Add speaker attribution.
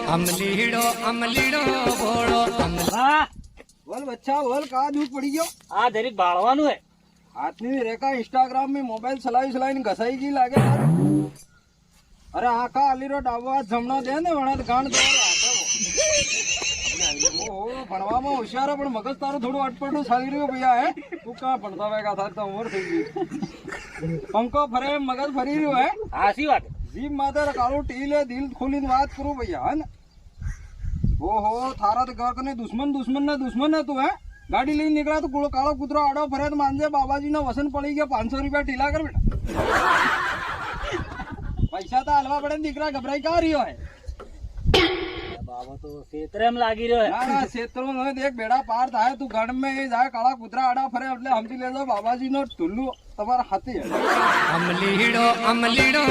Speaker 1: અમલીડો અમલીડો ભોળો
Speaker 2: હા
Speaker 3: बोल बच्चा बोल कहाँ दूध पड़ी गयो
Speaker 2: આ જરીક બાળવાનું હે
Speaker 3: आदमी रेखा इंस्टाग्राम में मोबाइल चलाई चलाई घसाई की लागे अरे आका अलीरो डाबा जमना दे ने वणा गांड दो ભણવામાં હોશિયાર પણ મગજ તારું થોડું અટપટું ચાલી રહ્યું ભૈયા હે તું ક્યાં ભણતા વેગા થાય તો ઉંમર થઈ ગઈ પંખો ફરે મગજ ફરી રહ્યું હે
Speaker 2: હાસી વાત
Speaker 3: જીભ માથે કાળું ટીલે દિલ ખોલીને વાત કરું ભૈયા હે ને ઓહો થારા તો ઘર કને દુશ્મન ને તું હે ગાડી લઈને નીકળ્યા તો કાળો કૂતરો આડો ફરે તો માંજે બાબાજી નો વસન પડી ગયા 500 રૂપિયા ઢીલા કર બેટા પૈસા તો હાલવા પડે ને દીકરા ગભરાઈ ક્યાં રહ્યો હે
Speaker 2: બાબા તો ક્ષેત્ર એમ લાગી રહ્યો હે
Speaker 3: ના ના ક્ષેત્રો નો એક બેડા પાર થાય તું ગણ में જાય કાળા કૂતરા આડા ફરે એટલે સમજી લેજો બાબાજી નો ટુલ્લુ તમારા હાથી
Speaker 1: અમલીડો અમલીડો